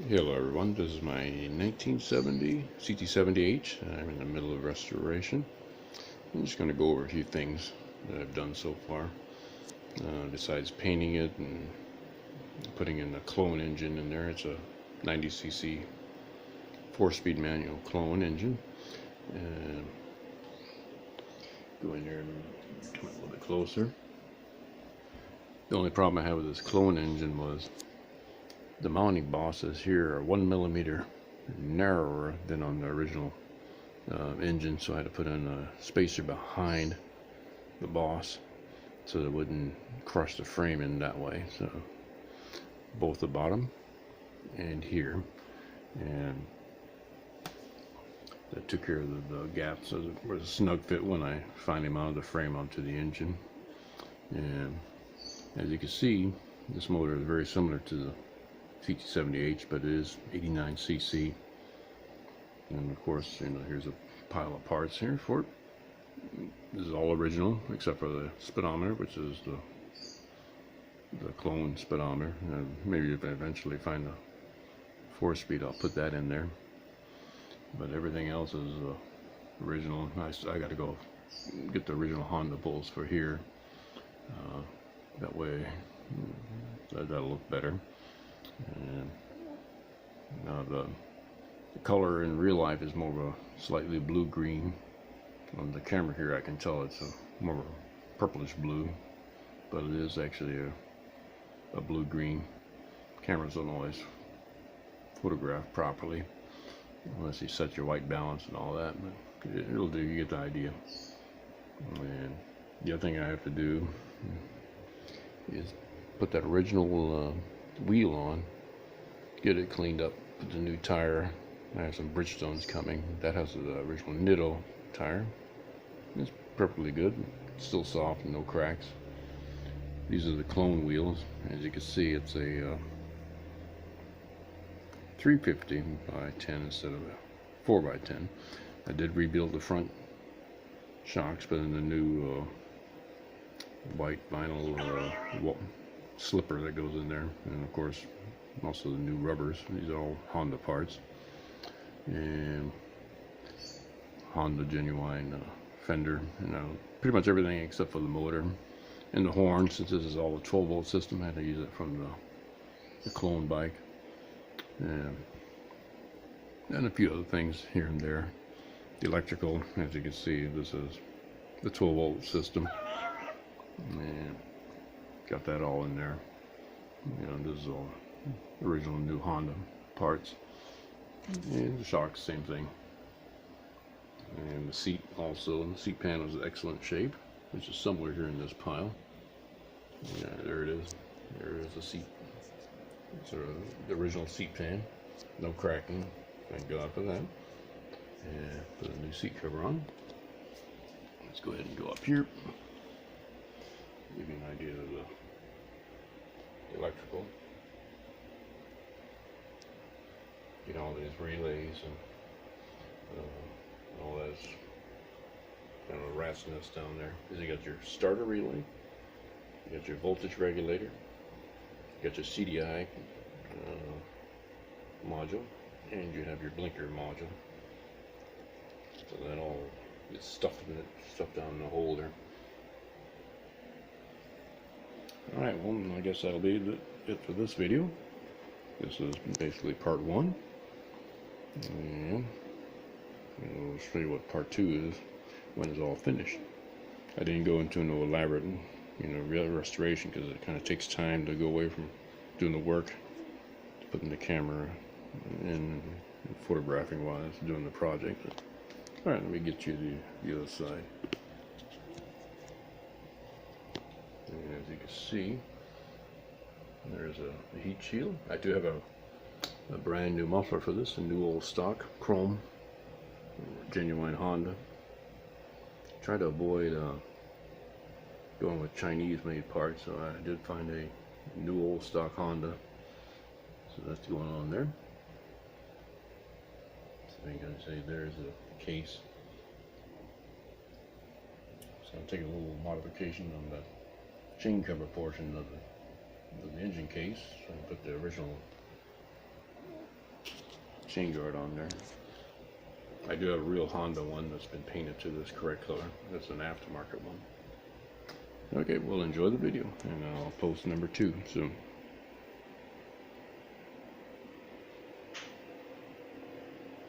Hello everyone, this is my 1970 ct70h. I'm in the middle of restoration. I'm just going to go over a few things that I've done so far, besides painting it and putting in a clone engine in there. It's a 90cc 4-speed manual clone engine. Go in there and come a little bit closer. The only problem I had with this clone engine was the mounting bosses here are 1 millimeter narrower than on the original engine, so I had to put in a spacer behind the boss so that it wouldn't crush the frame in that way. So both the bottom and here, and that took care of the gap, so it was a snug fit when I finally mounted the frame onto the engine. And as you can see, this motor is very similar to the ct70h, but it is 89cc. And of course, here's a pile of parts here for it. This is all original except for the speedometer, which is the clone speedometer. And maybe if I eventually find a 4-speed, I'll put that in there. But everything else is original. I got to go get the original Honda bolts for here. That way, that'll look better. And now the color in real life is more of a slightly blue-green. On the camera here I can tell it's more of a purplish blue, but it is actually a blue-green. Cameras don't always photograph properly unless you set your white balance and all that, but it'll do, you get the idea. And the other thing I have to do is put that original wheel on, get it cleaned up, put the new tire. I have some Bridgestones coming. That has the original Nitto tire. It's perfectly good, still soft and no cracks. These are the clone wheels. As you can see, it's a 350 by 10 instead of a 4 by 10. I did rebuild the front shocks, but in the new white vinyl slipper that goes in there, and of course also the new rubbers. These are all Honda parts, and Honda genuine fender, pretty much everything except for the motor and the horn. Since this is all a 12-volt system, I had to use it from the clone bike, and a few other things here and there. The electrical, as you can see, this is the 12-volt system, and got that all in there. This is all original new Honda parts. And the shocks, same thing. And the seat also, and the seat pan is in excellent shape, which is somewhere here in this pile. Yeah, there it is. There is the seat. It's the original seat pan. No cracking. Thank God for that. And put a new seat cover on. Let's go ahead and go up here. Give you an idea of the electrical. All these relays and all that kind of a rat's nest down there. Is you got your starter relay, you got your voltage regulator, you got your CDI module, and you have your blinker module. So that all gets stuffed down in the hole there. Alright, well, I guess that'll be it for this video. This is basically part 1. And I'll show you what part 2 is when it's all finished. I didn't go into no elaborate, restoration, because it kind of takes time to go away from doing the work, to putting the camera in, photographing wise, doing the project. All right, let me get you the other side. And as you can see, there's a heat shield. I do have a brand new muffler for this, a new old stock chrome, genuine Honda. Try to avoid going with Chinese made parts, so I did find a new old stock Honda. So that's going on there. So I'm gonna say there's a case. So I'm taking a little modification on the chain cover portion of the engine case. So I put the original chain guard on there. I do have a real Honda one that's been painted to this correct color. That's an aftermarket one. Okay, well, enjoy the video, and I'll post number 2 soon.